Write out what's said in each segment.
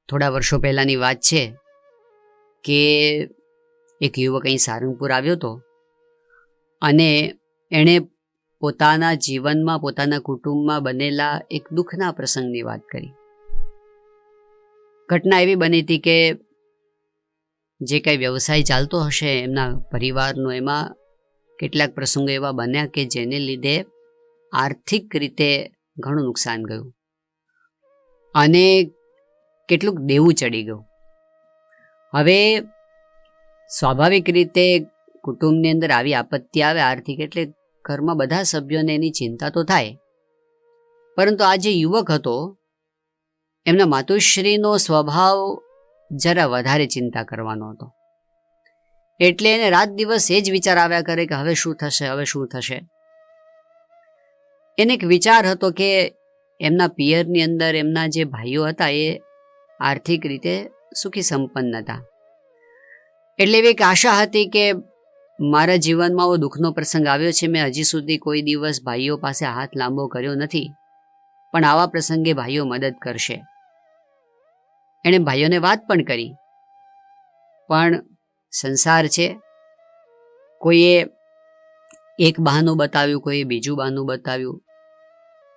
થોડા વર્ષો પહેલાંની વાત છે કે એક યુવક અહીં સારંગપુર આવ્યો હતો અને એણે પોતાના જીવનમાં પોતાના કુટુંબમાં બનેલા એક દુઃખના પ્રસંગની વાત કરી. ઘટના એવી બની હતી કે જે કંઈ વ્યવસાય ચાલતો હશે એમના પરિવારનો, એમાં કેટલાક પ્રસંગો એવા બન્યા કે જેને લીધે આર્થિક રીતે ઘણું નુકસાન ગયું અને કેટલુંક દેવું ચડી ગયું. હવે સ્વાભાવિક રીતે કુટુંબની અંદર આવી આપત્તિ આવે આર્થિક, એટલે ઘરમાં બધા સભ્યોને એની ચિંતા તો થાય. પરંતુ આ જે યુવક હતો એમના માતુશ્રીનો સ્વભાવ જરા વધારે ચિંતા કરવાનો હતો. એટલે એને રાત દિવસ એ જ વિચાર આવ્યા કરે કે હવે શું થશે, હવે શું થશે. એને એક વિચાર હતો કે એમના પિયરની અંદર એમના જે ભાઈઓ હતા એ આર્થિક રીતે સુખી સંપન્ન હતા. એટલે એવી એક આશા હતી કે મારા જીવનમાં આવો દુઃખનો પ્રસંગ આવ્યો છે, મેં હજી સુધી કોઈ દિવસ ભાઈઓ પાસે હાથ લાંબો કર્યો નથી, પણ આવા પ્રસંગે ભાઈઓ મદદ કરશે. એણે ભાઈઓને વાત પણ કરી, પણ સંસાર છે, કોઈએ એક બહાનું બતાવ્યું, કોઈએ બીજું બહાનું બતાવ્યું.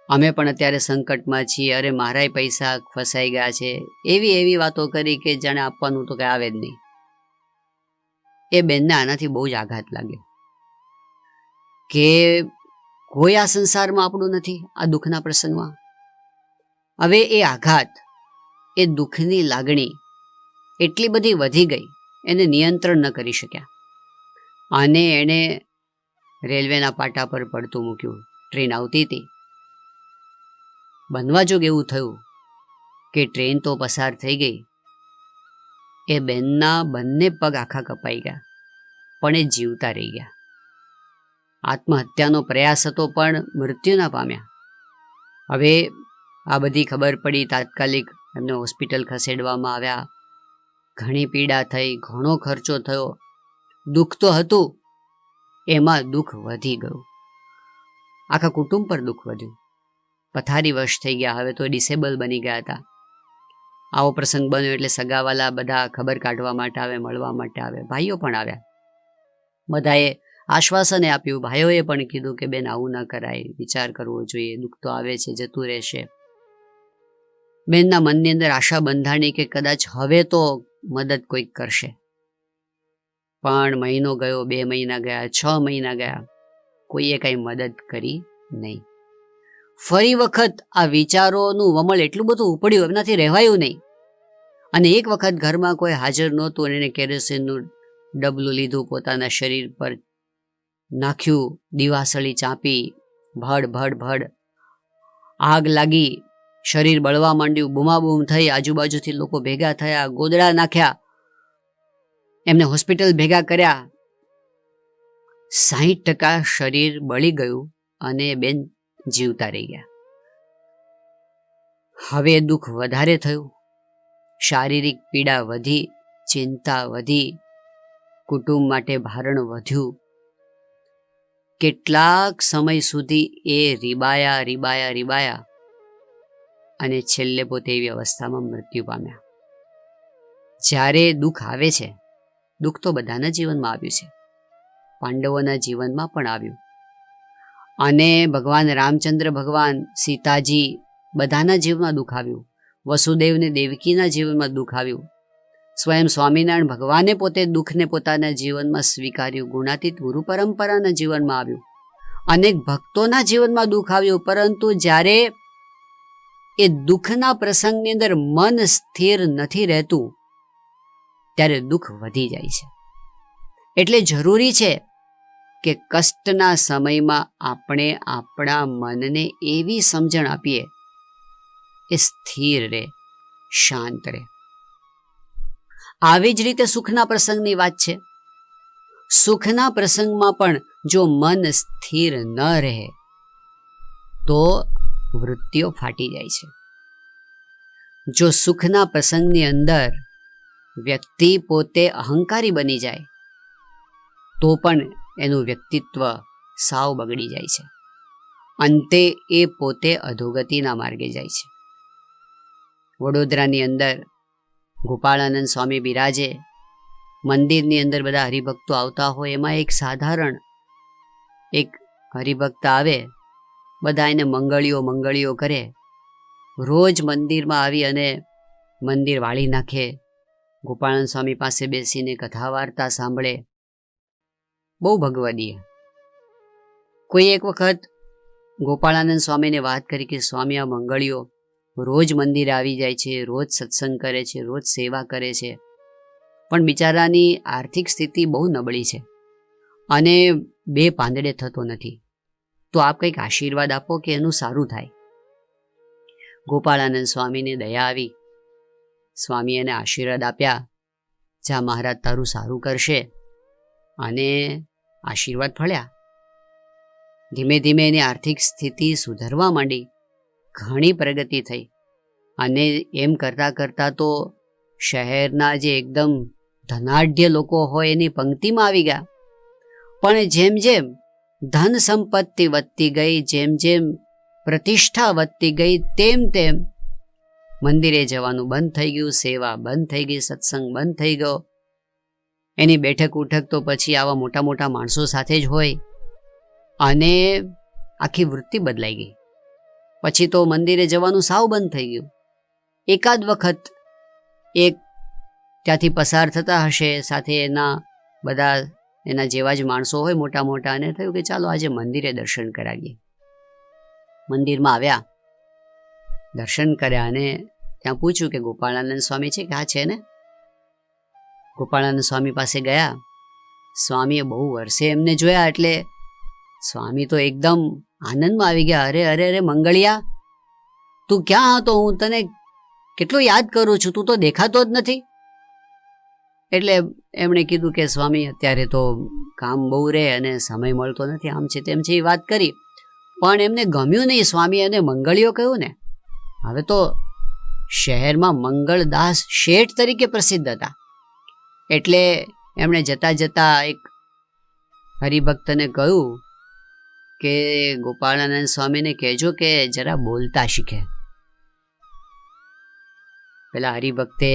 અમે પણ અત્યારે સંકટમાં છીએ, અરે મારાય પૈસા ફસાઈ ગયા છે, એવી વાતો કરી કે જાણે આપવાનું તો કંઈ આવે જ નહીં. એ બેનને આનાથી બહુ જ આઘાત લાગ્યો કે કોઈ આ સંસારમાં આપણું નથી આ દુઃખના પ્રસંગમાં. હવે એ આઘાત, એ દુઃખની લાગણી એટલી બધી વધી ગઈ, એને નિયંત્રણ ન કરી શક્યા અને એણે રેલવેના પાટા પર પડતું મૂક્યું. ટ્રેન આવતી હતી, બનવા જોગ એવું થયું કે ટ્રેન તો પસાર થઈ ગઈ. એ બેનના બંને પગ આખા કપાઈ ગયા, પણ એ જીવતા રહી ગયા. આત્મહત્યાનો પ્રયાસ હતો પણ મૃત્યુ ના પામ્યા. હવે આ બધી ખબર પડી, તાત્કાલિક એમને હોસ્પિટલ ખસેડવામાં આવ્યા. ઘણી પીડા થઈ, ઘણો ખર્ચો થયો. દુઃખ તો હતું, એમાં દુઃખ વધી ગયું. આખા કુટુંબ પર દુઃખ વધ્યું. પથારી વશ થઈ ગયા, હવે તો ડિસેબલ બની ગયા હતા. આવો પ્રસંગ બન્યો એટલે સગાવાલા બધા ખબર કાઢવા માટે આવે, મળવા માટે આવે. ભાઈઓ પણ આવ્યા, બધાએ આશ્વાસન આપ્યું. ભાઈઓએ પણ કીધું કે બેન આવું ન કરાય, વિચાર કરવો જોઈએ, દુઃખ તો આવે છે, જતું રહેશે. બેનના મનની અંદર આશા બંધાણી કે કદાચ હવે તો મદદ કોઈક કરશે. પણ મહિનો ગયો, 2 મહિના ગયા, 6 મહિના ગયા, કોઈએ કઈ મદદ કરી નહીં. ફરી વખત આ વિચારોનું વમળ એટલું બધું ઉપડ્યું, એમનાથી રહેવાયું નહીં. અને એક વખત ઘરમાં કોઈ હાજર નહોતું અને એને કેરોસીનનું ડબલું લીધું, પોતાના શરીર પર નાખ્યું, દીવાસળી ચાંપી, ભડ આગ લાગી, શરીર બળવા માંડ્યું, બૂમાબૂમ થઈ, આજુબાજુથી લોકો ભેગા થયા, ગોદડા નાખ્યા, એમને હોસ્પિટલ ભેગા કર્યા. 60% શરીર બળી ગયું અને બેન જીવતા રહી ગયા. હવે દુઃખ વધારે થયું, શારીરિક પીડા વધી, ચિંતા વધી, કુટુંબ માટે ભારણ વધ્યું. કેટલાક સમય સુધી એ રીબાયા અને છેલ્લે પોતે એવી અવસ્થામાં મૃત્યુ પામ્યા. જ્યારે દુઃખ આવે છે, દુઃખ તો બધાના જીવનમાં આવ્યું છે, પાંડવોના જીવનમાં પણ આવ્યું. અને ભગવાન રામચંદ્ર ભગવાન, સીતાજી, બધાના જીવનમાં દુઃખ આવ્યું. વસુદેવને દેવકીના જીવનમાં દુઃખ આવ્યું. સ્વયં સ્વામિનારાયણ ભગવાને પોતે દુઃખને પોતાના જીવનમાં સ્વીકાર્યું. ગુણાતીત ગુરુ પરંપરાના જીવનમાં આવ્યું. અનેક ભક્તોના જીવનમાં દુઃખ આવ્યું. પરંતુ જ્યારે એ દુઃખના પ્રસંગની અંદર મન સ્થિર નથી રહેતું, ત્યારે દુઃખ વધી જાય છે. એટલે જરૂરી છે કે કષ્ટના સમયમાં આપણે આપણા મનને એવી સમજણ આપીએ એ સ્થિર રહે, શાંત રહે. આવી જ રીતે સુખના પ્રસંગની વાત છે. સુખના પ્રસંગમાં પણ જો મન સ્થિર ન રહે તો વૃત્તિઓ ફાટી જાય છે. જો સુખના પ્રસંગની અંદર વ્યક્તિ પોતે અહંકારી બની જાય તો પણ એનું વ્યક્તિત્વ સાવ બગડી જાય છે. અંતે એ પોતે અધોગતિના માર્ગે જાય છે. વડોદરાની અંદર ગોપાળાનંદ સ્વામી બિરાજે, મંદિરની અંદર બધા હરિભક્તો આવતા હોય, એમાં એક સાધારણ એક હરિભક્ત આવે, બધા એને મંગળીઓ કરે, રોજ મંદિરમાં આવી અને મંદિર વાળી નાખે, ગોપાળાનંદ સ્વામી પાસે બેસીને કથા વાર્તા સાંભળે, બહુ ભગવદીય. કોઈ એક વખત ગોપાળાનંદ સ્વામીને વાત કરી કે સ્વામી, આ મંગળીઓ રોજ મંદિરે આવી જાય છે, રોજ સત્સંગ કરે છે, રોજ સેવા કરે છે, પણ બિચારાની આર્થિક સ્થિતિ બહુ નબળી છે અને બે પાંદડે થતો નથી, તો આપ કંઈક આશીર્વાદ આપો કે એનું સારું થાય. ગોપાળાનંદ સ્વામીને દયા આવી, સ્વામી એને આશીર્વાદ આપ્યા, જા મહારાજ તારું સારું કરશે, અને આશીર્વાદ ફળ્યા. ધીમે ધીમે એની આર્થિક સ્થિતિ સુધરવા માંડી, ઘણી પ્રગતિ થઈ, અને એમ કરતાં કરતાં તો શહેરના જે એકદમ ધનાઢ્ય લોકો હોય એની પંક્તિમાં આવી ગયા. પણ જેમ જેમ ધન સંપત્તિ વધતી ગઈ, જેમ જેમ પ્રતિષ્ઠા વધતી ગઈ, તેમ તેમ મંદિરે જવાનું બંધ થઈ ગયું, સેવા બંધ થઈ ગઈ, સત્સંગ બંધ થઈ ગયો. એની બેઠક ઉઠક તો પછી આવા મોટા મોટા માણસો સાથે જ હોય, અને આખી વૃત્તિ બદલાઈ ગઈ. પછી તો મંદિરે જવાનું સાવ બંધ થઈ ગયું. એકાદ વખત એક ત્યાંથી પસાર થતા હશે, સાથે એના બધા એના જેવા જ માણસો હોય મોટા મોટા, અને થયું કે ચાલો આજે મંદિરે દર્શન કરાવીએ. મંદિરમાં આવ્યા, દર્શન કર્યા, અને ત્યાં પૂછ્યું કે ગોપાળાનંદ સ્વામી છે કે? હા છે ને. ગોપાળાનંદ સ્વામી પાસે ગયા. સ્વામીએ બહુ વર્ષે એમને જોયા, એટલે સ્વામી તો એકદમ આનંદમાં આવી ગયા. અરે અરે અરે મંગળિયા, તું ક્યાં હતો? હું તને કેટલું યાદ કરું છું, તું તો દેખાતો જ નથી. એટલે એમણે કીધું કે સ્વામી અત્યારે તો કામ બહુ રહે અને સમય મળતો નથી, આમ છે તેમ છે, એ વાત કરી. પણ એમને ગમ્યું નહીં. સ્વામી એને મંગળીઓ કહ્યું ને. હવે તો શહેરમાં મંગળદાસ શેઠ તરીકે પ્રસિદ્ધ હતા, એટલે એમણે જતા જતા એક હરિભક્તને કહ્યું કે ગોપાળાનંદ સ્વામીને કહેજો કે જરા બોલતા શીખે. પેલા હરિભક્તે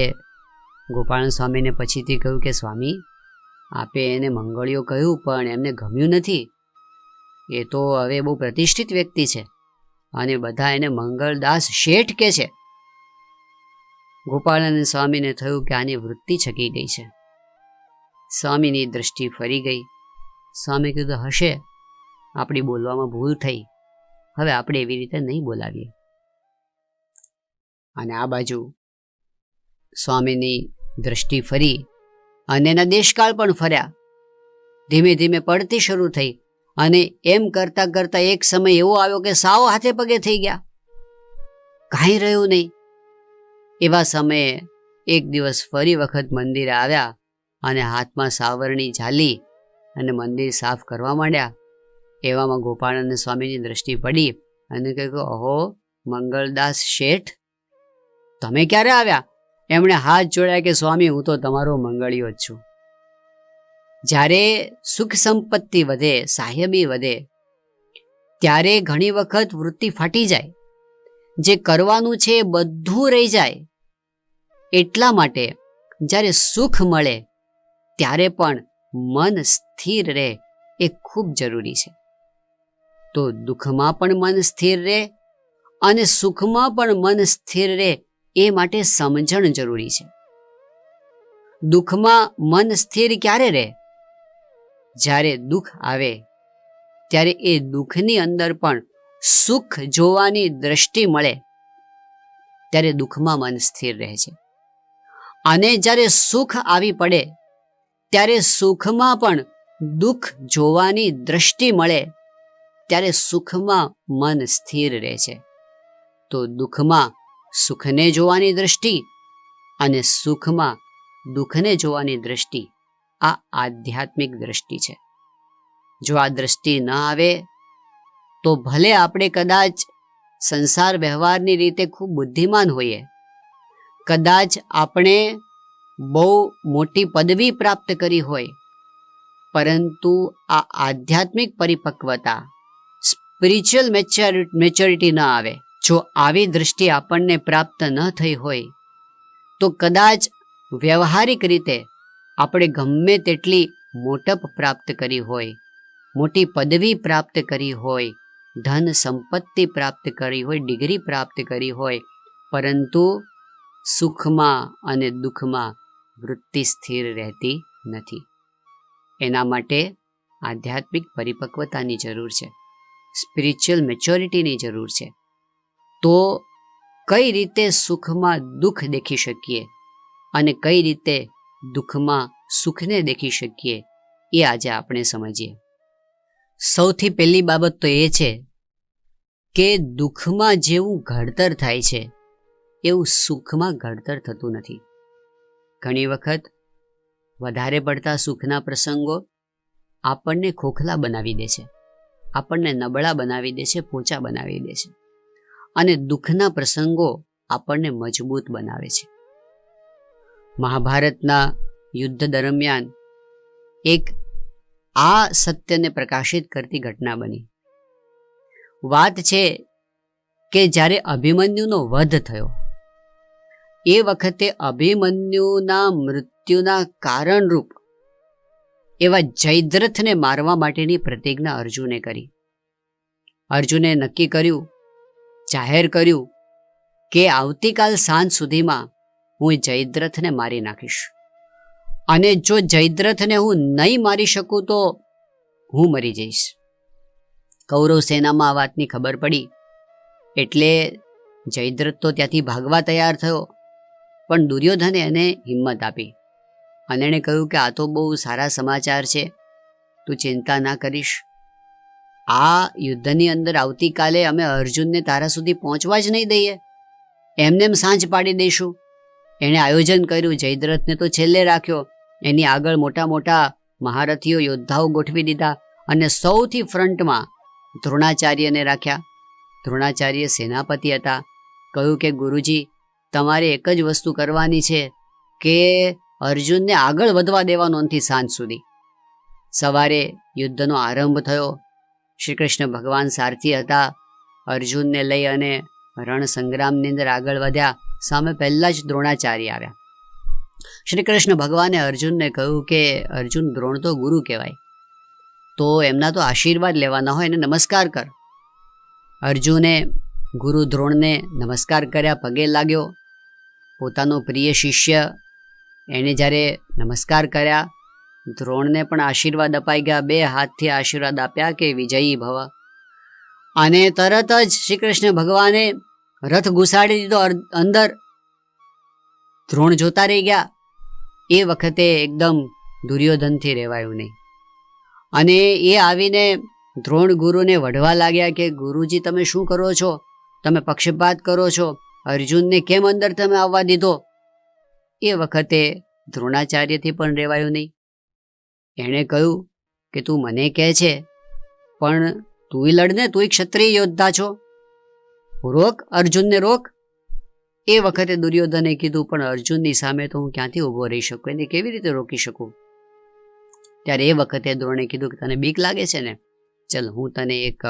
ગોપાળાનંદ સ્વામીને પછીથી કહ્યું કે સ્વામી, આપે એને મંગળીઓ કહ્યું પણ એમને ગમ્યું નથી. એ તો હવે બહુ પ્રતિષ્ઠિત વ્યક્તિ છે અને બધા એને મંગળદાસ શેઠ કહે છે. ગોપાળાનંદ સ્વામીને થયું કે આની વૃત્તિ છકી ગઈ છે. સ્વામીની દૃષ્ટિ ફરી ગઈ. સ્વામી કીધું હશે, આપણી બોલવામાં ભૂલ થઈ, હવે આપણે એવી રીતે નહીં બોલાવીએ. અને આ બાજુ સ્વામીની દૃષ્ટિ ફરી અને એના દેશકાળ પણ ફર્યા. ધીમે ધીમે પડતી શરૂ થઈ, અને એમ કરતાં કરતાં એક સમય એવો આવ્યો કે સાવ હાથે પગે થઈ ગયા, કાંઈ રહ્યું નહીં. એવા સમયે એક દિવસ ફરી વખત મંદિરે આવ્યા અને હાથમાં સાવરણી ઝાલી અને મંદિર સાફ કરવા માંડ્યા. એવામાં ગોપાળાનંદ સ્વામીની દૃષ્ટિ પડી અને કહ્યું, અહો મંગળદાસ શેઠ, તમે ક્યારે આવ્યા? એમણે હાથ જોડ્યા કે સ્વામી, હું તો તમારો મંગળીયો જ છું. જ્યારે સુખ સંપત્તિ વધે, સાહેબી વધે, ત્યારે ઘણી વખત વૃત્તિ ફાટી જાય, જે કરવાનું છે એ બધું રહી જાય. એટલા માટે જ્યારે સુખ મળે ત્યારે પણ મન સ્થિર રહે એ ખૂબ જરૂરી છે. તો દુઃખમાં પણ મન સ્થિર રહે અને સુખમાં પણ મન સ્થિર રહે એ માટે સમજણ જરૂરી છે. દુઃખમાં મન સ્થિર ક્યારે રહે? જ્યારે દુઃખ આવે ત્યારે એ દુઃખની અંદર પણ સુખ જોવાની દ્રષ્ટિ મળે ત્યારે દુઃખમાં મન સ્થિર રહે છે. અને જ્યારે સુખ આવી પડે ત્યારે સુખમાં પણ દુઃખ જોવાની દ્રષ્ટિ મળે ત્યારે સુખમાં મન સ્થિર રહે છે. તો દુઃખમાં સુખને જોવાની દ્રષ્ટિ અને સુખમાં દુઃખને જોવાની દ્રષ્ટિ, આ આધ્યાત્મિક દ્રષ્ટિ છે. જો આ દ્રષ્ટિ ન આવે તો ભલે આપણે કદાચ સંસાર વ્યવહારની રીતે ખૂબ બુદ્ધિમાન હોઈએ, કદાચ આપણે બહુ મોટી પદવી પ્રાપ્ત કરી હોય, પરંતુ આ આધ્યાત્મિક પરિપક્વતા, સ્પિરિચ્યુઅલ મેચ્યોરિટી ન આવે, જો આવી દ્રષ્ટિ આપણને પ્રાપ્ત ન થઈ હોય, તો કદાચ વ્યવહારિક રીતે આપણે ગમે તેટલી મોટપ પ્રાપ્ત કરી હોય, મોટી પદવી પ્રાપ્ત કરી હોય, ધન સંપત્તિ પ્રાપ્ત કરી હોય, ડિગ્રી પ્રાપ્ત કરી હોય, પરંતુ સુખમાં અને દુઃખમાં વૃત્તિ સ્થિર રહેતી નથી. એના માટે આધ્યાત્મિક પરિપક્વતાની જરૂર છે, સ્પિરિચ્યુઅલ મેચ્યોરિટીની જરૂર છે. તો કઈ રીતે સુખમાં દુઃખ દેખી શકીએ અને કઈ રીતે દુઃખમાં સુખને દેખી શકીએ, એ આજે આપણે સમજીએ. સૌથી પહેલી બાબત તો એ છે કે દુઃખમાં જેવું ઘડતર થાય છે એવું સુખમાં ઘડતર થતું નથી. ઘણી વખત વધારે પડતા સુખના પ્રસંગો આપણને ખોખલા બનાવી દે છે, આપણને નબળા બનાવી દે છે, પોચા બનાવી દે છે, અને દુઃખના પ્રસંગો આપણને મજબૂત બનાવે છે. મહાભારતના યુદ્ધ દરમિયાન એક આ સત્યને પ્રકાશિત કરતી ઘટના બની. વાત છે કે જ્યારે અભિમન્યુનો વધ થયો એ વખતે અભિમન્યુના મૃત્યુના કારણરૂપ એવા જયદ્રથને મારવા માટેની પ્રતિજ્ઞા અર્જુને કરી. અર્જુને નક્કી કર્યું, જાહેર કર્યું કે આવતીકાલ સાંજ સુધીમાં હું જયદ્રથને મારી નાખીશ, અને જો જયદ્રથને હું નહીં મારી શકું તો હું મરી જઈશ. કૌરવ સેનામાં આ વાતની ખબર પડી એટલે જયદ્રથ તો ત્યાંથી ભાગવા તૈયાર થયો, પણ દુર્યોધને એને હિંમત આપી અને એણે કહ્યું કે આ તો બહુ સારા સમાચાર છે, તું ચિંતા ના કરીશ. આ યુદ્ધની અંદર આવતીકાલે અમે અર્જુનને તારા સુધી પહોંચવા જ નહીં દઈએ, એમને એમ સાંજ પાડી દઈશું. એણે આયોજન કર્યું. જયદ્રથને તો છેલ્લે રાખ્યો, એની આગળ મોટા મોટા મહારથીઓ યોદ્ધાઓ ગોઠવી દીધા અને સૌથી ફ્રન્ટમાં દ્રોણાચાર્યને રાખ્યા. દ્રોણાચાર્ય સેનાપતિ હતા. કહ્યું કે ગુરુજી, તમારે એક જ વસ્તુ કરવાની છે કે અર્જુનને આગળ વધવા દેવાનો નથી સાંજ સુધી. સવારે યુદ્ધનો આરંભ થયો. શ્રી કૃષ્ણ ભગવાન સારથી હતા. અર્જુનને લઈ અને રણ સંગ્રામની અંદર આગળ વધ્યા. સામે પહેલા જ દ્રોણાચાર્ય આવ્યા. શ્રી કૃષ્ણ ભગવાને અર્જુનને કહ્યું કે અર્જુન, દ્રોણ તો ગુરુ કહેવાય, તો એમના તો આશીર્વાદ લેવાના હોય, એને નમસ્કાર કર. અર્જુને ગુરુ દ્રોણને નમસ્કાર કર્યા, પગે લાગ્યો. પોતાનો પ્રિય શિષ્ય એણે જ્યારે નમસ્કાર કર્યા, દ્રોણને પણ આશીર્વાદ અપાઈ ગયા. બે હાથથી આશીર્વાદ આપ્યા કે વિજયી ભવ. અને તરત જ શ્રી કૃષ્ણ ભગવાને રથ ઘુસાડી દીધો અંદર. દ્રોણ જોતા રહી ગયા. એ વખતે એકદમ દુર્યોધનથી રહેવાયું નહીં, અને એ આવીને દ્રોણ ગુરુને વઢવા લાગ્યા કે ગુરુજી, તમે શું કરો છો? તમે પક્ષપાત કરો છો, અર્જુનને કેમ અંદર તમે આવવા દીધો? એ વખતે દ્રોણાચાર્યથી પણ રહેવાયું નહીં. એણે કહ્યું કે તું મને કહે છે, પણ તુંય લડને, તુંય ક્ષત્રિય યોદ્ધા છો, રોક અર્જુનને, રોક. એ વખતે દુર્યોધને કીધું, પણ અર્જુનની સામે તો હું ક્યાંથી ઊભો રહી શકું, એને કેવી રીતે રોકી શકું? ત્યારે એ વખતે દ્રોણે કીધું કે તને બીક લાગે છે ને, ચલ હું તને એક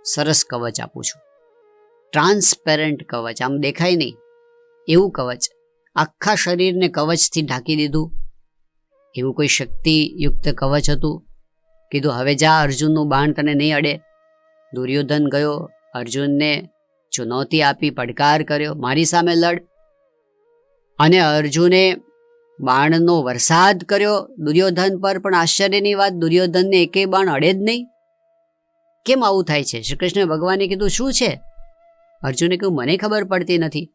સરસ કવચ આપું છું, ટ્રાન્સપેરન્ટ કવચ, આમ દેખાય નહીં એવું કવચ. આખા શરીરને કવચથી ઢાંકી દીધું. એવું કોઈ શક્તિયુક્ત કવચ હતું. કીધું હવે જા, અર્જુનનું બાણ તને નહીં અડે. દુર્યોધન ગયો, અર્જુનને ચુનૌતી આપી, પડકાર કર્યો, મારી સામે લડ. અને અર્જુને બાણનો વરસાદ કર્યો દુર્યોધન પર, પણ આશ્ચર્યની વાત, દુર્યોધનને એકે બાણ અડે જ નહીં. કેમ આવું થાય છે? શ્રી કૃષ્ણ ભગવાને કીધું શું છે? અર્જુને કહ્યું મને ખબર પડતી નથી.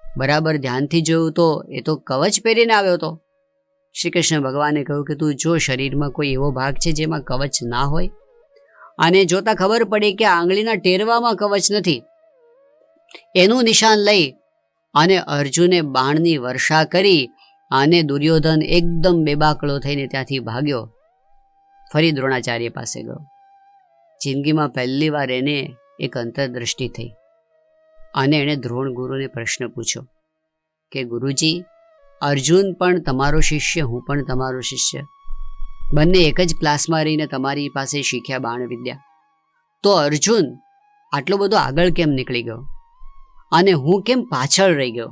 બરાબર ધ્યાનથી જોયું તો એ તો કવચ પહેરીને આવ્યો હતો. શ્રી કૃષ્ણ ભગવાને કહ્યું કે તું જો, શરીરમાં કોઈ એવો ભાગ છે જેમાં કવચ ના હોય? અને જોતા ખબર પડી કે આંગળીના ટેરવામાં કવચ નથી. એનું નિશાન લઈ અને અર્જુને બાણની વર્ષા કરી અને દુર્યોધન એકદમ બેબાકળો થઈને ત્યાંથી ભાગ્યો. ફરી દ્રોણાચાર્ય પાસે ગયો. જિંદગીમાં પહેલી વાર એને એક અંતરદ્રષ્ટિ થઈ અને એણે દ્રોણ ગુરુને પ્રશ્ન પૂછ્યો કે ગુરુજી, અર્જુન પણ તમારો શિષ્ય, હું પણ તમારો શિષ્ય, બંને એક જ ક્લાસમાં રહીને તમારી પાસે શીખ્યા બાણ વિદ્યા, તો અર્જુન આટલો બધો આગળ કેમ નીકળી ગયો અને હું કેમ પાછળ રહી ગયો?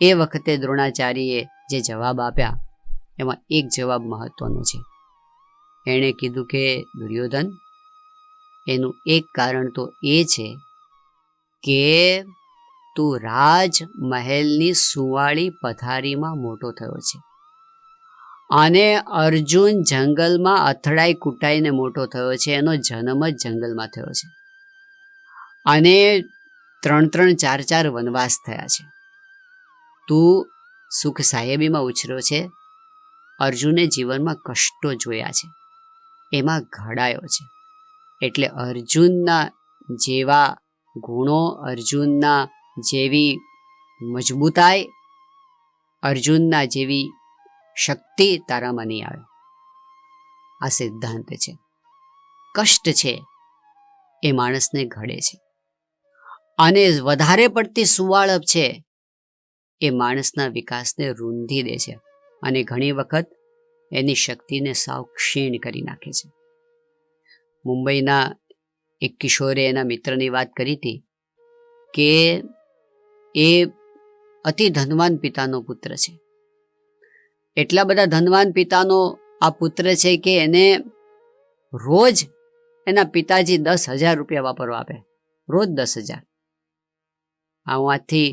એ વખતે દ્રોણાચાર્યએ જે જવાબ આપ્યા એમાં એક જવાબ મહત્વનો છે. એણે કીધું કે દુર્યોધન, એનું એક કારણ તો એ છે કે તું રાજમહેલની સુંવાળી પથારીમાં મોટો થયો છે અને અર્જુન જંગલમાં અથડાઈ કૂટાઈને મોટો થયો છે. એનો જન્મ જ જંગલમાં થયો છે અને 3-3, 4-4 વનવાસ થયા છે. તું સુખ સાહેબીમાં ઉછર્યો છે. અર્જુને જીવનમાં કષ્ટો જોયા છે, એમાં ઘડાયો છે. એટલે અર્જુનના જેવા ગુણો, અર્જુનના જેવી મજબૂતાઈ, અર્જુનના જેવી શક્તિ તારામાં નહીં આવે. આ સિદ્ધાંત છે. કષ્ટ છે એ માણસને ઘડે છે અને વધારે પડતી સુવાળપ છે એ માણસના વિકાસને રૂંધી દે છે અને ઘણી વખત એની શક્તિને સાવ ક્ષીણ કરી નાખે છે. મુંબઈના એક કિશોરે એના મિત્રની વાત કરી હતી કે એ અતિ ધનવાન પિતાનો પુત્ર છે. એટલા બધા ધનવાન પિતાનો આ પુત્ર છે કે એને રોજ એના પિતાજી 10,000 રૂપિયા વાપરવા આપે, રોજ 10,000. આ હું આજથી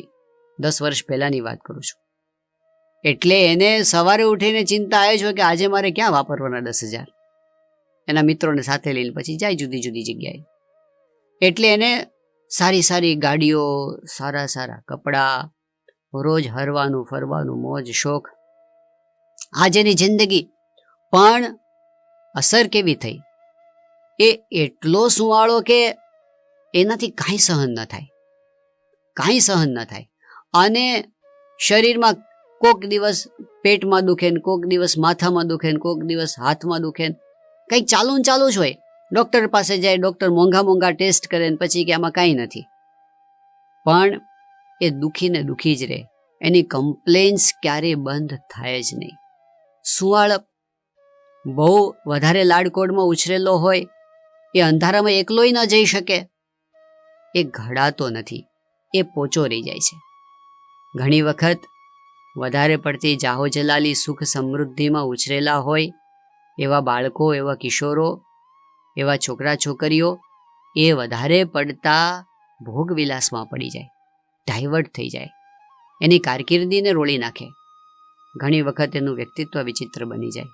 10 વર્ષ પહેલાંની વાત કરું છું. એટલે એને સવારે ઉઠીને ચિંતા આવે છે કે આજે મારે ક્યાં વાપરવાના 10,000. એના મિત્રોને સાથે લઈને પછી જાય જુદી જુદી જગ્યાએ. એટલે એને સારી સારી ગાડીઓ, સારા સારા કપડાં, રોજ હરવાનું ફરવાનું, મોજ શોખ, આ જેની જિંદગી. પણ અસર કેવી થઈ? એ એટલો સુવાળો કે એનાથી કાંઈ સહન ન થાય, કાંઈ સહન ન થાય. અને શરીરમાં કોક દિવસ પેટમાં દુખે ને, કોક દિવસ માથામાં દુખે ને, કોક દિવસ હાથમાં દુખે ને, કંઈક ચાલુ જ હોય. ડૉક્ટર પાસે જાય, ડૉક્ટર મોંઘા ટેસ્ટ કરે ને પછી કે આમાં કાંઈ નથી. પણ એ દુખીને દુખી જ રહે, એની કમ્પ્લેન્સ ક્યારેય બંધ થાય જ નહીં. સુવાળપ, બહુ વધારે લાડકોડમાં ઉછરેલો હોય, એ અંધારામાં એકલોય ન જઈ શકે, એ ઘડાતો નથી, એ પોચો રહી જાય છે. ઘણી વખત વધારે પડતી જાહો જલાલી સુખ સમૃદ્ધિમાં ઉછરેલા હોય એવા બાળકો, એવા કિશોરો, એવા છોકરા છોકરીઓ એ વધારે પડતા ભોગવિલાસમાં પડી જાય, ડાયવર્ટ થઈ જાય, એની કારકિર્દીને રોળી નાખે. ઘણી વખત એનું વ્યક્તિત્વ વિચિત્ર બની જાય,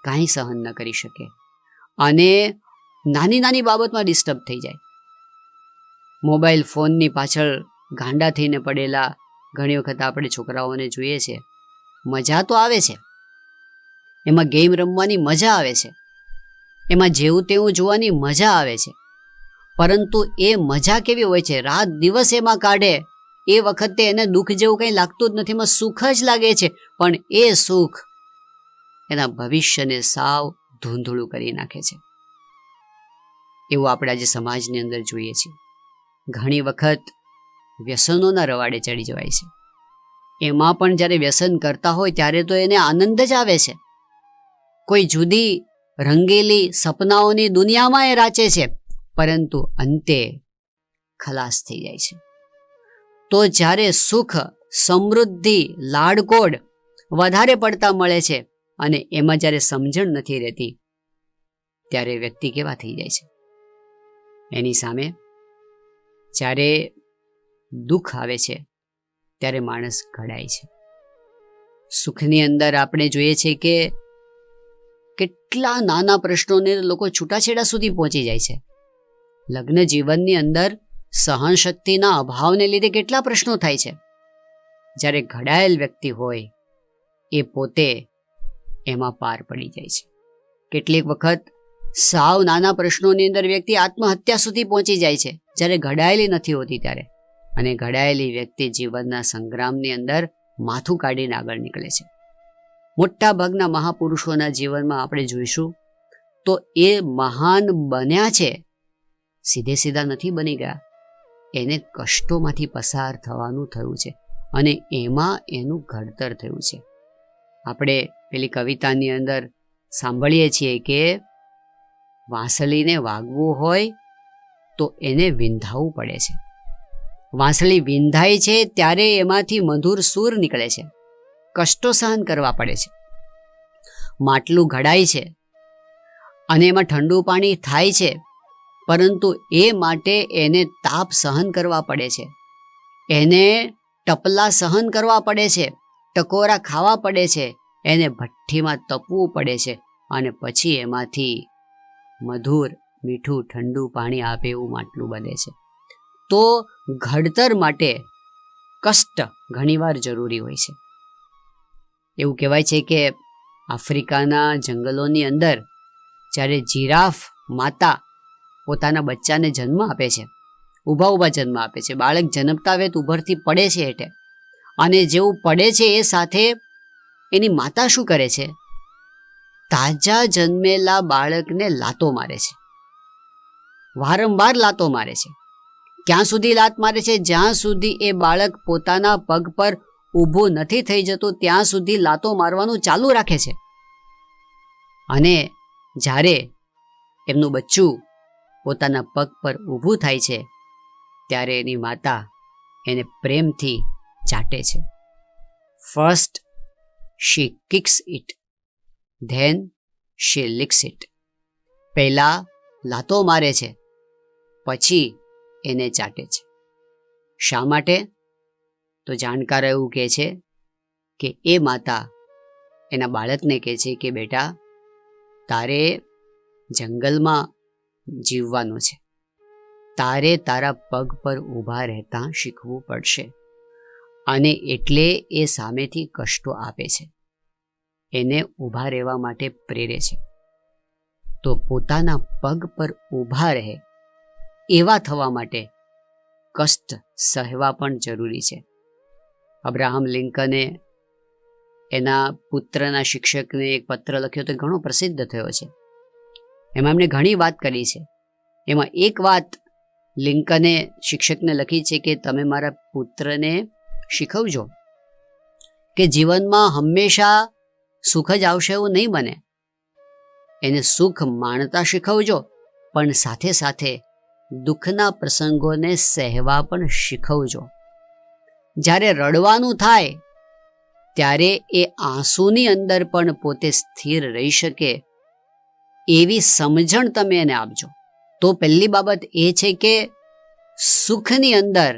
કાંઈ સહન ન કરી શકે અને નાની નાની બાબતમાં ડિસ્ટર્બ થઈ જાય. મોબાઈલ ફોનની પાછળ ગાંડા થઈને પડેલા ઘણી વખત આપણે છોકરાઓને જોઈએ છે. મજા તો આવે છે, એમાં ગેમ રમવાની મજા આવે છે, એમાં જેવું તેવું જોવાની મજા આવે છે, પરંતુ એ મજા કેવી હોય છે? રાત દિવસ એમાં કાઢે એ વખતે એને દુઃખ જેવું કંઈ લાગતું જ નથી, એમાં સુખ જ લાગે છે. પણ એ સુખ એના ભવિષ્યને સાવ ધૂંધળું કરી નાખે છે. એવું આપણે આજે સમાજની અંદર જોઈએ છીએ. ઘણી વખત વ્યસનોના રવાડે ચડી જવાય છે. એમાં પણ જ્યારે વ્યસન કરતા હોય ત્યારે તો એને આનંદ જ આવે છે. કોઈ જુદી રંગેલી સપનાઓની દુનિયામાં એ રાચે છે, પરંતુ અંતે ખલાસ થઈ જાય છે. તો જ્યારે સુખ, સમૃદ્ધિ, લાડકોડ વધારે પડતા મળે છે અને એમાં જ્યારે સમજણ નથી રહેતી, ત્યારે વ્યક્તિ કેવા થઈ જાય છે? એની સામે જ્યારે દુઃખ આવે છે ત્યારે માણસ ઘડાય છે. સુખની અંદર આપણે જોઈએ છે કે કેટલા નાના પ્રશ્નોને લોકો છૂટાછેડા સુધી પહોંચી જાય છે. લગ્ન જીવનની અંદર સહનશક્તિના અભાવને લીધે કેટલા પ્રશ્નો થાય છે. જ્યારે ઘડાયેલ વ્યક્તિ હોય એ પોતે એમાં પાર પડી જાય છે. કેટલીક વખત સાવ નાના પ્રશ્નોની અંદર વ્યક્તિ આત્મહત્યા સુધી પહોંચી જાય છે, જ્યારે ઘડાયેલી નથી હોતી ત્યારે. અને ઘડાયેલી વ્યક્તિ જીવનના સંગ્રામની અંદર માથું કાઢીને આગળ નીકળે છે. મોટા ભાગના મહાપુરુષોના જીવનમાં આપણે જોઈશું તો એ મહાન બન્યા છે, સીધે સીધા નથી બની ગયા. એને કષ્ટોમાંથી પસાર થવાનું થયું છે અને એમાં એનું ઘડતર થયું છે. આપણે પેલી કવિતાની અંદર સાંભળીએ છીએ કે વાંસળીને વાગવું હોય તો એને વિંધાવવું પડે છે. વાંસળી વિંધાય છે ત્યારે એમાંથી મધુર સૂર નીકળે છે. કષ્ટો સહન કરવા પડે છે. માટલું ઘડાય છે અને એમાં ઠંડુ પાણી થાય છે, પરંતુ એ માટે એને તાપ સહન કરવા પડે છે, એને ટપલા સહન કરવા પડે છે, ટકોરા ખાવા પડે છે, એને ભઠ્ઠીમાં તપવું પડે છે અને પછી એમાંથી મધુર મીઠું ઠંડુ પાણી આપે એવું માટલું બને છે. તો ઘડતર માટે કષ્ટ ઘણીવાર જરૂરી હોય છે. એવું કહેવાય છે કે આફ્રિકાના જંગલોની અંદર જ્યારે જીરાફ માતા પોતાના બચ્ચાને જન્મ આપે છે, ઊભા ઊભા જન્મ આપે છે, બાળક જન્મતા વેત ઊભરથી પડે છે હેઠે, અને જેવું પડે છે એ સાથે એની માતા શું કરે છે? તાજા જન્મેલા બાળકને લાતો મારે છે, વારંવાર લાતો મારે છે. ક્યાં સુધી લાત મારે છે? જ્યાં સુધી એ બાળક પોતાના પગ પર ઊભું નથી થઈ જતું ત્યાં સુધી લાતો મારવાનું ચાલુ રાખે છે. અને જ્યારે એમનું બચ્ચું પોતાના પગ પર ઊભું થાય છે ત્યારે એની માતા એને પ્રેમથી ચાટે છે. First she kicks it, then she licks it. પહેલાં લાતો મારે છે, પછી એને ચાટે છે. શા માટે? તો જાણકાર એવું કહે છે કે એ માતા એના બાળકને કહે છે કે બેટા, તારે જંગલમાં જીવવાનું છે, તારે તારા પગ પર ઊભા રહેતા શીખવું પડશે. અને એટલે એ સામેથી કષ્ટો આપે છે, એને ઊભા રહેવા માટે પ્રેરે છે. તો પોતાના પગ પર ઊભા રહે એવા થવા માટે કષ્ટ સહેવા પણ જરૂરી છે. અબ્રાહમ લિંકને એના પુત્રના શિક્ષકને એક પત્ર લખ્યો તો ઘણો પ્રસિદ્ધ થયો છે. એમાં એમણે ઘણી વાત કરી છે. એમાં એક વાત લિંકને શિક્ષકને લખી છે કે તમે મારા પુત્રને શીખવજો કે જીવનમાં હંમેશા સુખ જ આવશે એવું નહીં બને. એને સુખ માણતા શીખવજો, પણ સાથે સાથે દુઃખના પ્રસંગોને સહેવા પણ શીખવજો. જ્યારે રડવાનું થાય ત્યારે એ આંસુની અંદર પણ પોતે સ્થિર રહી શકે એવી સમજણ તમે એને આપજો. તો પહેલી બાબત એ છે કે સુખની અંદર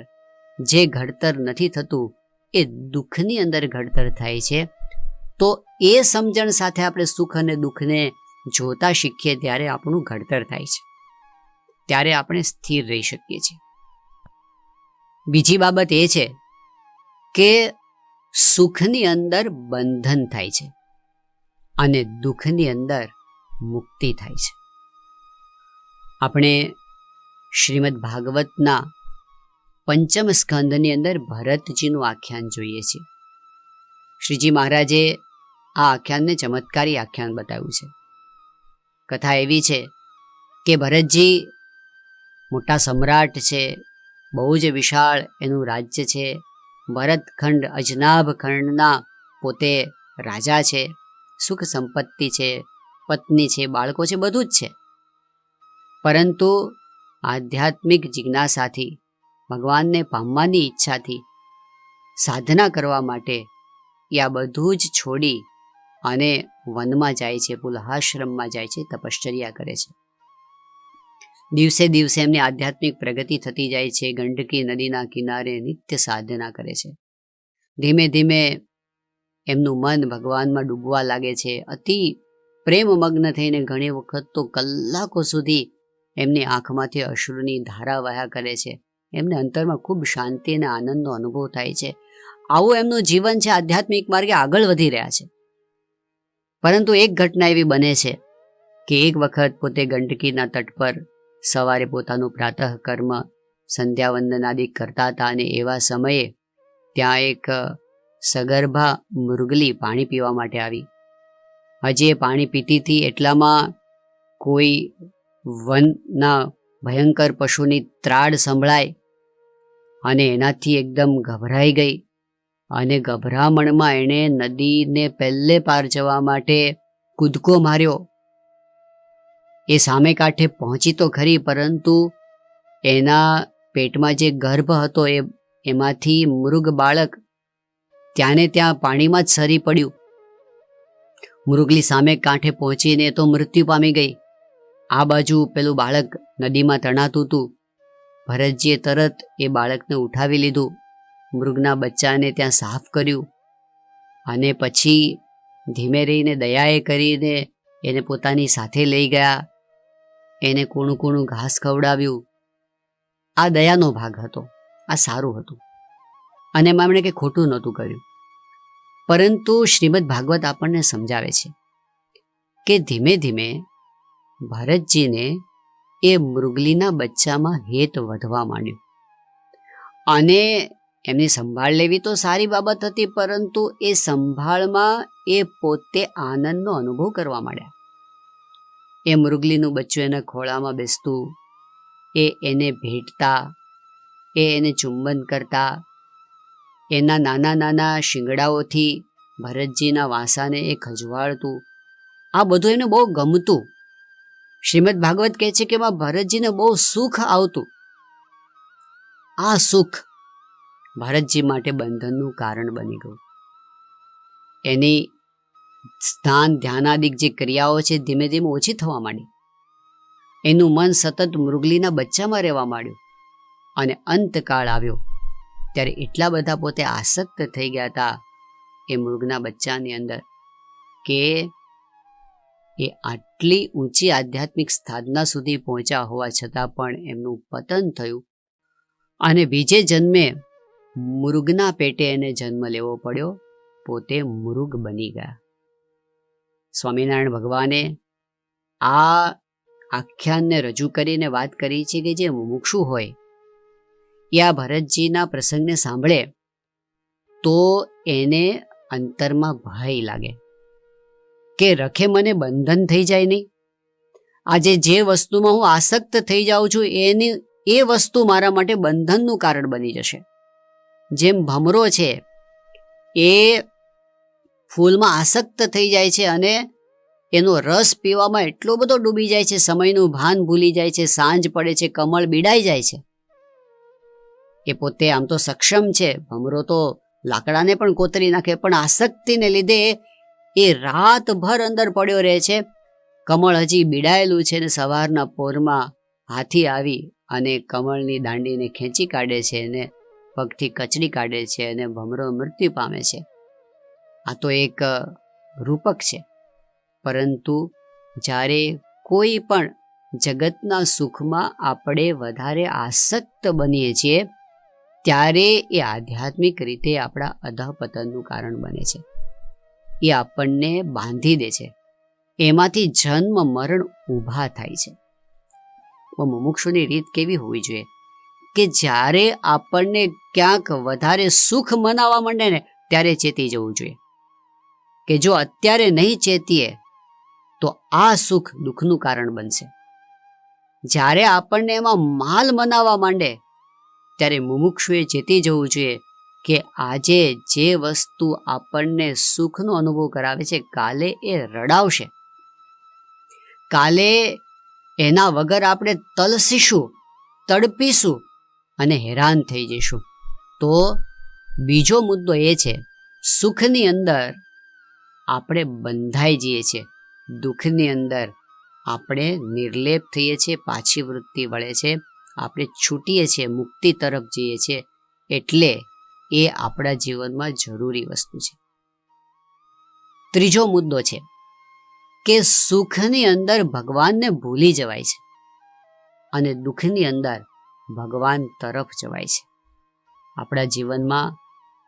જે ઘડતર નથી થતું એ દુઃખની અંદર ઘડતર થાય છે. તો એ સમજણ સાથે આપણે સુખ અને દુઃખને જોતા શીખીએ ત્યારે આપણું ઘડતર થાય છે, ત્યારે આપણે સ્થિર રહી શકીએ છીએ. બીજી બાબત એ છે કે સુખની અંદર બંધન થાય છે અને દુઃખની અંદર મુક્તિ થાય છે. આપણે શ્રીમદ ભાગવતના પંચમ સ્કંદની અંદર ભરતજીનું આખ્યાન જોઈએ છીએ. શ્રીજી મહારાજે આ આખ્યાનને ચમત્કારી આખ્યાન બતાવ્યું છે. કથા એવી છે કે ભરતજી મોટા સમ્રાટ છે, બહુ જ વિશાળ એનું રાજ્ય છે. ભરતખંડ અજનાભ ખંડના પોતે રાજા છે, સુખ સંપત્તિ છે, પત્ની છે, બાળકો છે, બધું જ છે. પરંતુ આધ્યાત્મિક જિજ્ઞાસાથી, ભગવાનને પામવાની ઈચ્છાથી, સાધના કરવા માટે એ આ બધું જ છોડી અને વનમાં જાય છે, પુલહાશ્રમમાં જાય છે, તપશ્ચર્યા કરે છે. દિવસે દિવસે એમની આધ્યાત્મિક પ્રગતિ થતી જાય છે. ગંડકી નદીના કિનારે નિત્ય સાધના કરે છે. ધીમે ધીમે એમનું મન ભગવાનમાં ડૂબવા લાગે છે. અતિ પ્રેમમગ્ન થઈને ઘણી વખત તો કલાકો સુધી એમની આંખમાંથી અશ્રુની ધારા વહ્યા કરે છે. એમને અંતરમાં ખૂબ શાંતિ અને આનંદનો અનુભવ થાય છે. આવું એમનું જીવન છે, આધ્યાત્મિક માર્ગે આગળ વધી રહ્યા છે. પરંતુ એક ઘટના એવી બને છે કે એક વખત પોતે ગંડકીના તટ પર સવારે પોતાનું પ્રાતઃ કર્મ સંધ્યાવંદનાદિ કરતા હતા અને એવા સમયે ત્યાં એક સગર્ભા મૃગલી પાણી પીવા માટે આવી. હજી એ પાણી પીતી હતી એટલામાં કોઈ વનના ભયંકર પશુની ત્રાડ સંભળાય અને એનાથી એકદમ ગભરાઈ ગઈ અને ગભરામણમાં એણે નદીને પહેલે પાર જવા માટે કૂદકો માર્યો. એ સામે કાંઠે પહોંચી તો ખરી, પરંતુ એના પેટમાં જે ગર્ભ હતો એમાંથી મૃગ બાળક ત્યાંને ત્યાં પાણીમાં જ સરી પડ્યું. મૃગલી સામે કાંઠે પહોંચીને તો મૃત્યુ પામી ગઈ. આ બાજુ પેલું બાળક નદીમાં તણાતું હતું. ભરતજીએ તરત એ બાળકને ઉઠાવી લીધું, મૃગના બચ્ચાને ત્યાં સાફ કર્યું અને પછી ધીમે રહીને દયાએ કરીને એને પોતાની સાથે લઈ ગયા. એને કૂણું કૂણું ઘાસ ખવડાવ્યું. આ દયાનો ભાગ હતો, આ સારું હતું અને એમાં એમણે કંઈ ખોટું નહોતું કર્યું. પરંતુ શ્રીમદ ભાગવત આપણને સમજાવે છે કે ધીમે ધીમે ભરતજીને એ મૃગલીના બચ્ચામાં હેત વધવા માંડ્યું અને એમની સંભાળ લેવી તો સારી બાબત હતી, પરંતુ એ સંભાળમાં એ પોતે આનંદનો અનુભવ કરવા માંડ્યા. એ મૃગલીનું બચ્ચું એના ખોળામાં બેસતું, એને ભેટતા, એને ચુંબન કરતા, એના નાના નાના શિંગડાઓથી ભરતજીના વાંસાને એ ખજવાળતું. આ બધું એને બહુ ગમતું. શ્રીમદ ભાગવત કહે છે કે એમાં ભરતજીને બહુ સુખ આવતું. આ સુખ ભરતજી માટે બંધનનું કારણ બની ગયું. એની સ્નાન ધ્યાનાદિક જે ક્રિયાઓ છે ધીમે ધીમે ઓછી થવા માંડી. એનું મન સતત મૃગલીના બચ્ચામાં રહેવા માંડ્યું અને અંતકાળ આવ્યો ત્યારે એટલા બધા પોતે આસક્ત થઈ ગયા હતા એ મૃગના બચ્ચાની અંદર કે એ આટલી ઊંચી આધ્યાત્મિક સાધના સુધી પહોંચ્યા હોવા છતાં પણ એમનું પતન થયું અને બીજે જન્મે મૃગના પેટે એને જન્મ લેવો પડ્યો. પોતે મૃગ બની ગયા. સ્વામિનારાયણ ભગવાને આ આખ્યાનને રજૂ કરીને વાત કરી છે કે જે મુમુક્ષુ હોય એ આ ભરતજીના પ્રસંગને સાંભળે તો એને અંતરમાં ભય લાગે કે રખે મને બંધન થઈ જાય નહીં. આજે જે વસ્તુમાં હું આસક્ત થઈ જાઉં છું એ વસ્તુ મારા માટે બંધનનું કારણ બની જશે. જેમ ભમરો છે એ ફૂલમાં આસક્ત થઈ જાય છે અને એનો રસ પીવામાં એટલો બધો ડૂબી જાય છે, સમયનું ભાન ભૂલી જાય છે, સાંજ પડે છે, કમળ બીડાઈ જાય છે. એ પોતે આમ તો સક્ષમ છે, ભમરો તો લાકડાને પણ કોતરી નાખે, પણ આસક્તિને લીધે એ રાતભર અંદર પડ્યો રહે છે. કમળ હજી બીડાયેલું છે ને સવારના પોરમાં હાથી આવી અને કમળની દાંડીને ખેંચી કાઢે છે અને પગથી કચડી કાઢે છે અને ભમરો મૃત્યુ પામે છે. આ તો એક રૂપક છે. પરંતુ જ્યારે કોઈ પણ જગતના સુખમાં આપણે વધારે આસક્ત બનીએ છીએ ત્યારે એ આધ્યાત્મિક રીતે આપણા અધઃપતનનું કારણ બને છે. એ આપણને બાંધી દે છે. એમાંથી જન્મ મરણ ઊભા થાય છે. મુમુક્ષુની રીત કેવી હોવી જોઈએ કે જ્યારે આપણને ક્યાંક વધારે સુખ મનાવવા માંડે ને ત્યારે ચેતી જવું જોઈએ કે જો અત્યારે નહીં ચેતીએ તો આ સુખ દુઃખનું કારણ બનશે. જ્યારે આપણને એમાં માલ મનાવવા માંડે ત્યારે મુમુક્ષુએ ચેતી જવું જોઈએ કે આજે જે વસ્તુ આપણને સુખનો અનુભવ કરાવે છે કાલે એ રડાવશે. કાલે એના વગર આપણે તલસીશું, તડપીશું અને હેરાન થઈ જઈશું. તો બીજો મુદ્દો એ છે, સુખની અંદર આપણે બંધાઈ જઈએ છીએ, દુઃખની અંદર આપણે નિર્લેપ થઈએ છીએ, પાછી વૃત્તિ વળે છે, આપણે છૂટીએ છીએ, મુક્તિ તરફ જઈએ છીએ. એટલે એ આપણા જીવનમાં જરૂરી વસ્તુ છે. ત્રીજો મુદ્દો છે કે સુખની અંદર ભગવાનને ભૂલી જવાય છે અને દુઃખની અંદર ભગવાન તરફ જવાય છે. આપણા જીવનમાં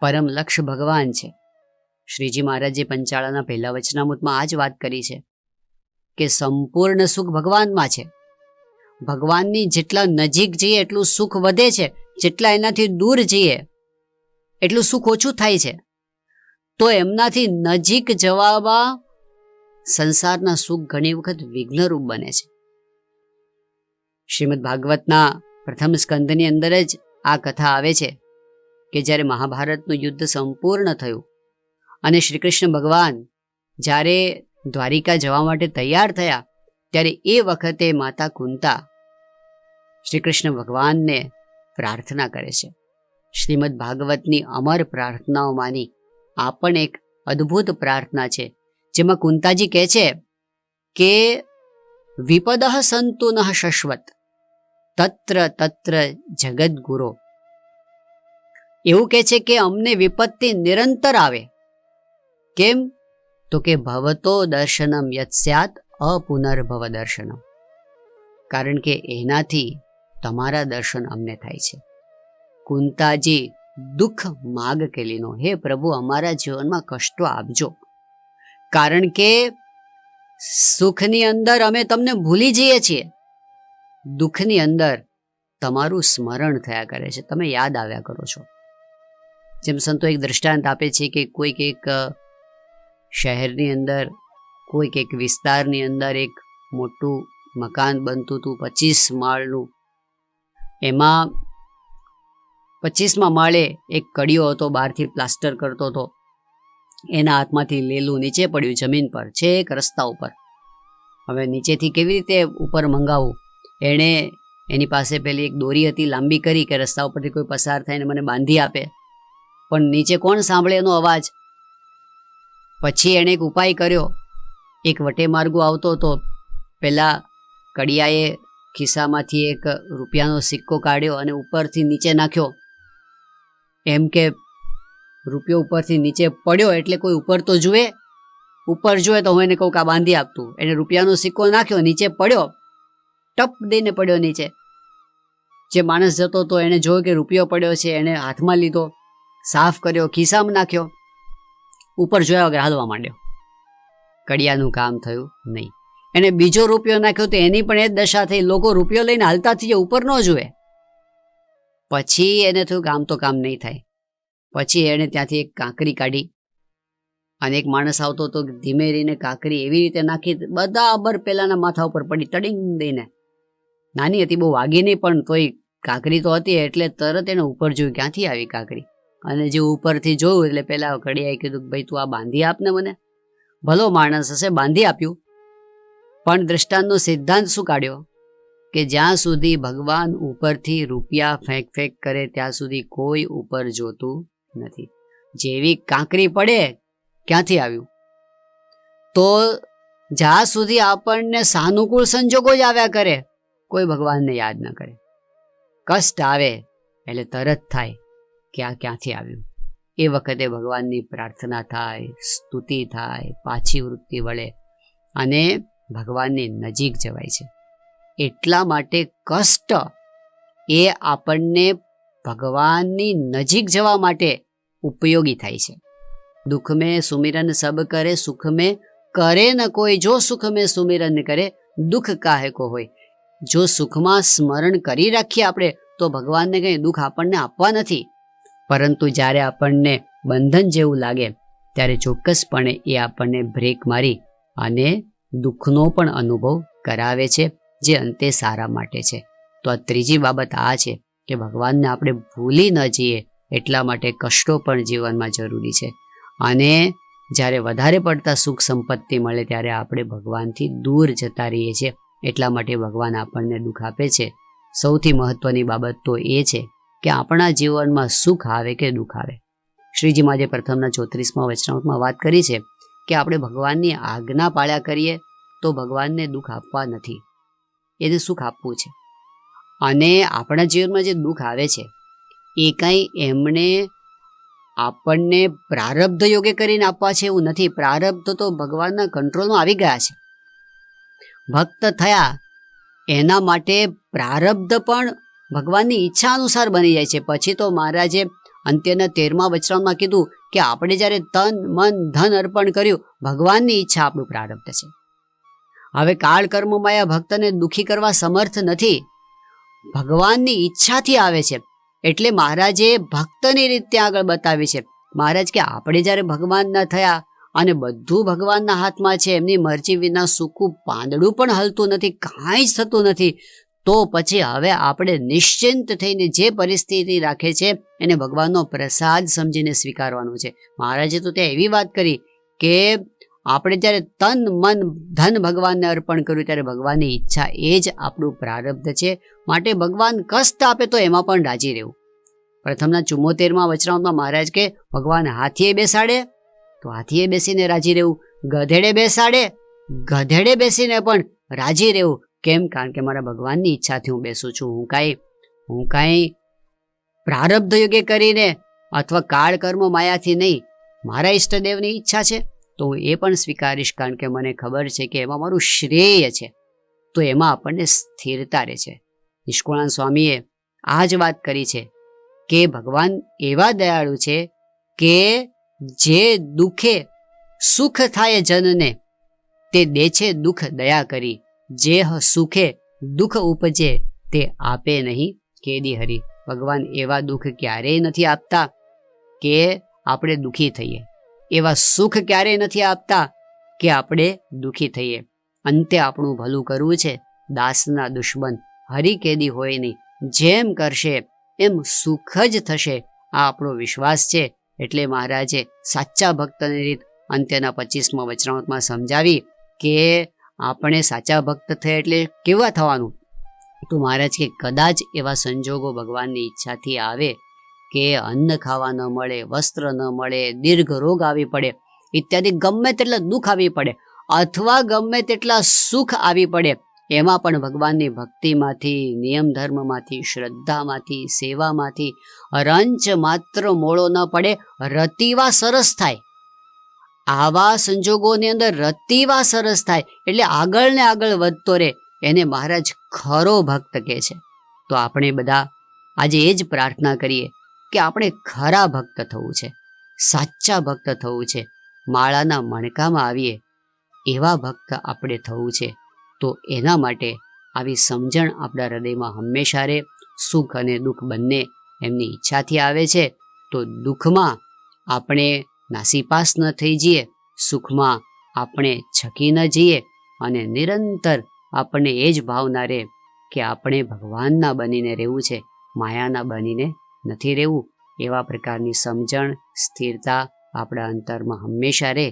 પરમ લક્ષ્ય ભગવાન છે. શ્રીજી મહારાજે પંચાળાના પહેલા વચનામૃતમાં આ જ વાત કરી છે કે સંપૂર્ણ સુખ ભગવાનમાં છે. ભગવાનની જેટલા નજીક જઈએ એટલું સુખ વધે છે, જેટલા એનાથી દૂર જઈએ એટલું સુખ ઓછું થાય છે. તો એમનાથી નજીક જવામાં સંસારના સુખ ઘણી વખત વિઘ્નરૂપ બને છે. શ્રીમદ ભાગવતના પ્રથમ સ્કંદની અંદર જ આ કથા આવે છે કે જ્યારે મહાભારતનું યુદ્ધ સંપૂર્ણ થયું અને શ્રી કૃષ્ણ ભગવાન જ્યારે દ્વારિકા જવા માટે તૈયાર થયા ત્યારે એ વખતે માતા કુંતા શ્રી કૃષ્ણ ભગવાનને પ્રાર્થના કરે છે. શ્રીમદ ભાગવતની અમર પ્રાર્થનાઓમાંની આ પણ એક અદ્ભુત પ્રાર્થના છે, જેમાં કુંતાજી કહે છે કે વિપદઃ સંતુ નઃ શશ્વત તત્ર તત્ર જગદગુરો. એવું કહે છે કે અમને વિપત્તિ નિરંતર આવે. કેમ? તો કે ભવતો દર્શનમ યત સ્યાત અપુનર્ભવ દર્શનમ. કારણ કે એનાથી તમારા દર્શન અમને થાય છે. કુંતાજી દુઃખ માગ કે લીનો, હે પ્રભુ અમારા જીવનમાં કષ્ટો આપજો, કારણ કે સુખની અંદર અમે તમને ભૂલી જઈએ છીએ, દુઃખની અંદર તમારું સ્મરણ થયા કરે છે, તમે યાદ આવ્યા કરો છો. જેમ સંતો એક દ્રષ્ટાંત આપે છે કે કોઈક એક શહેરની અંદર, કોઈક એક વિસ્તારની અંદર એક મોટું મકાન બનતું હતું 25 માળનું. એમાં 25મા માળે એક કડિયો હતો, બહારથી પ્લાસ્ટર કરતો હતો. એના હાથમાંથી લેલું નીચે પડ્યું જમીન પર, છેક રસ્તા ઉપર. હવે નીચેથી કેવી રીતે ઉપર મંગાવવું? એણે એની પાસે પેલી એક દોરી હતી, લાંબી કરી કે રસ્તા ઉપરથી કોઈ પસાર થાય ને મને બાંધી આપે. પણ નીચે કોણ સાંભળે એનો અવાજ? પછી એણે એક ઉપાય કર્યો. એક વટે માર્ગો આવતો હતો. પહેલાં કડિયાએ ખિસ્સામાંથી એક રૂપિયાનો સિક્કો કાઢ્યો અને ઉપરથી નીચે નાખ્યો. એમ કે રૂપિયો ઉપરથી નીચે પડ્યો એટલે કોઈ ઉપર તો જુએ. ઉપર જુએ તો હું એને કહું કે આ બાંધી આપતું. એને રૂપિયાનો સિક્કો નાખ્યો, નીચે પડ્યો, ટપ દઈને પડ્યો નીચે. જે માણસ જતો હતો એણે જોયો કે રૂપિયો પડ્યો છે, એણે હાથમાં લીધો, સાફ કર્યો, ખિસ્સામાં નાખ્યો, ઉપર જોયા વગર હાલવા માંડ્યો. કડિયાનું કામ થયું નહીં. એને બીજો રૂપિયો નાખ્યો તો એની પણ એ જ દશા થઈ. લોકો રૂપિયો લઈને હાલતા થઈ, ઉપર ન જુએ. પછી એને થયું કે આમ તો કામ નહીં થાય. પછી એણે ત્યાંથી એક કાંકરી કાઢી અને એક માણસ આવતો હતો, ધીમે રહીને કાંકરી એવી રીતે નાખી, બરાબર પેલાના માથા ઉપર પડી તડીંગ દઈને. નાની હતી, બહુ વાગી નહીં, પણ તોય કાંકરી તો હતી એટલે તરત એને ઉપર જોયું, ક્યાંથી આવી કાંકરી. અને જે ઉપરથી જોયું એટલે પેલા કડિયાએ કીધું કે ભાઈ તું આ બાંધી આપ ને મને. ભલો માણસ હશે, બાંધી આપ્યું. પણ દ્રષ્ટાંતનો સિદ્ધાંત શું કાઢ્યો કે જ્યાં સુધી ભગવાન ઉપરથી રૂપિયા ફેંક ફેંક કરે ત્યાં સુધી કોઈ ઉપર જોતું નથી. જેવી કાંકરી પડે, ક્યાંથી આવ્યું? તો જ્યાં સુધી આપણને સાનુકૂળ સંજોગો જ આવ્યા કરે, કોઈ ભગવાનને યાદ ન કરે. કષ્ટ આવે એટલે તરત થાય કે આ ક્યાંથી આવ્યું. એ વખતે ભગવાનની પ્રાર્થના થાય, સ્તુતિ થાય, પાછી વૃત્તિ વળે અને ભગવાનની નજીક જવાય છે. એટલા માટે કષ્ટ એ આપણને ભગવાનની નજીક જવા માટે ઉપયોગી થાય છે. દુઃખ મેં સુમિરન સબ કરે, સુખ મેં કરે ન કોઈ, જો સુખ મેં સુમિરન કરે દુઃખ કાહે કો હોય. જો સુખમાં સ્મરણ કરી રાખીએ આપણે તો ભગવાનને કંઈ દુઃખ આપણને આપવા નથી. પરંતુ જ્યારે આપણને બંધન જેવું લાગે ત્યારે ચોક્કસપણે એ આપણને બ્રેક મારી અને દુઃખનો પણ અનુભવ કરાવે છે, જે અંતે સારા માટે છે. તો આ ત્રીજી બાબત આ છે કે ભગવાનને આપણે ભૂલી ન જઈએ એટલા માટે કષ્ટો પણ જીવનમાં જરૂરી છે. અને જ્યારે વધારે પડતા સુખ સંપત્તિ મળે ત્યારે આપણે ભગવાનથી દૂર જતા રહીએ છીએ. એટલા માટે ભગવાન આપણને દુઃખ આપે છે. સૌથી મહત્વની બાબત તો એ છે કે આપણા જીવનમાં સુખ આવે કે દુઃખ આવે. શ્રીજીમાં જે પ્રથમના 34મા વચનામૃતમાં વાત કરી છે કે આપણે ભગવાનની આજ્ઞા પાળ્યા કરીએ તો ભગવાનને દુઃખ આપવા નથી, એને સુખ આપવું છે. અને આપણા જીવનમાં જે દુઃખ આવે છે એ કંઈ એમણે આપણને પ્રારબ્ધ યોગે કરીને આપવા છે એવું નથી. પ્રારબ્ધ તો ભગવાનના કંટ્રોલમાં આવી ગયા છે. ભક્ત થયા એના માટે પ્રારબ્ધ પણ ભગવાનની ઈચ્છા અનુસાર બની જાય છે. પછી તો મહારાજે અંત્યના 13મા વચનામાં કીધું કે આપણે જ્યારે તન મન ધન અર્પણ કર્યું, ભગવાનની ઈચ્છા આપણું પ્રારબ્ધ છે. હવે કાળ કર્મ માયા ભક્તને દુઃખી કરવા સમર્થ નથી, ભગવાનની ઈચ્છાથી આવે છે. એટલે મહારાજે ભક્તની રીત ત્યાં આગળ બતાવી છે. મહારાજ કે આપણે જ્યારે ભગવાનના થયા અને બધું ભગવાનના હાથમાં છે, એમની મરજી વિના સૂકું પાંદડું પણ હલતું નથી, કાંઈ જ થતું નથી, તો પછી હવે આપણે નિશ્ચિંત થઈને જે પરિસ્થિતિ રાખે છે એને ભગવાનનો પ્રસાદ સમજીને સ્વીકારવાનું છે. મહારાજે તો ત્યાં એવી વાત કરી કે આપણે જ્યારે તન મન ધન ભગવાનને અર્પણ કર્યું ત્યારે ભગવાનની ઈચ્છા એ જ આપણું પ્રારબ્ધ છે. માટે ભગવાન કષ્ટ આપે તો એમાં પણ રાજી રહેવું. પ્રથમના 74માં વચનામૃતમાં મહારાજ કે ભગવાન હાથીએ બેસાડે તો હાથીએ બેસીને રાજી રહેવું, ગધેડે બેસાડે ગધેડે બેસીને પણ રાજી રહેવું. કેમ? કારણ કે મારા ભગવાનની ઈચ્છાથી હું બેસું છું. હું કાંઈ પ્રારબ્ધ યોગે કરીને અથવા કાળ કર્મ માયાથી નહીં, મારા ઈષ્ટદેવની ઈચ્છા છે તો હું એ પણ સ્વીકારીશ, કારણ કે મને ખબર છે કે એમાં મારું શ્રેય છે. તો એમાં આપણને સ્થિરતા રહે છે. નિષ્કુળાનંદ સ્વામીએ આ જ વાત કરી છે કે ભગવાન એવા દયાળુ છે કે જે દુઃખે સુખ થાય જનને તે દે છે દુઃખ દયા કરી, જે સુખે દુઃખ ઉપજે તે આપે નહીં કેદી હરી. ભગવાન એવા દુઃખ ક્યારેય નથી આપતા કે આપણે દુઃખી થઈએ, એવા સુખ ક્યારેય નથી આપતા કે આપણે દુઃખી થઈએ. અંતે આપણું ભલું કરવું છે. દાસના દુશ્મન હરી કેદી હોય નહીં, જેમ કરશે એમ સુખ જ થશે, આ આપણો વિશ્વાસ છે. એટલે મહારાજે સાચા ભક્તની રીત અંત્યના 25મા વચનામૃતમાં સમજાવી કે આપણે સાચા ભક્ત થયા એટલે કેવા થવાનું. તો મહારાજ કે કદાચ એવા સંજોગો ભગવાનની ઈચ્છાથી આવે કે અન્ન ખાવા ન મળે, વસ્ત્ર ન મળે, દીર્ઘ રોગ આવી પડે ઇત્યાદિ, ગમે તેટલા દુઃખ આવી પડે અથવા ગમે તેટલા સુખ આવી પડે, એમાં પણ ભગવાનની ભક્તિમાંથી, નિયમ ધર્મમાંથી, શ્રદ્ધામાંથી, સેવામાંથી રંચ માત્ર મોળો ન પડે, રતિવા સરસ થાય. આવા સંજોગોની અંદર રતિવા સરસ થાય એટલે આગળ ને આગળ વધતો રહે, એને મહારાજ ખરો ભક્ત કહે છે. તો આપણે બધા આજે એ જ પ્રાર્થના કરીએ કે આપણે ખરા ભક્ત થવું છે, સાચા ભક્ત થવું છે, માળાના મણકામાં આવીએ એવા ભક્ત આપણે થવું છે. તો એના માટે આવી સમજણ આપણા હૃદયમાં હંમેશા રહે. સુખ અને દુઃખ બંને એમની ઈચ્છાથી આવે છે. તો દુઃખમાં આપણે નાસીપાસ ન થઈ જઈએ, સુખમાં આપણે છકી ન જઈએ અને નિરંતર આપણને એ જ ભાવના રહે કે આપણે ભગવાનના બનીને રહેવું છે, માયાના બનીને નથી રહેવું. એવા પ્રકારની સમજણ, સ્થિરતા આપણા અંતરમાં હંમેશા રહે.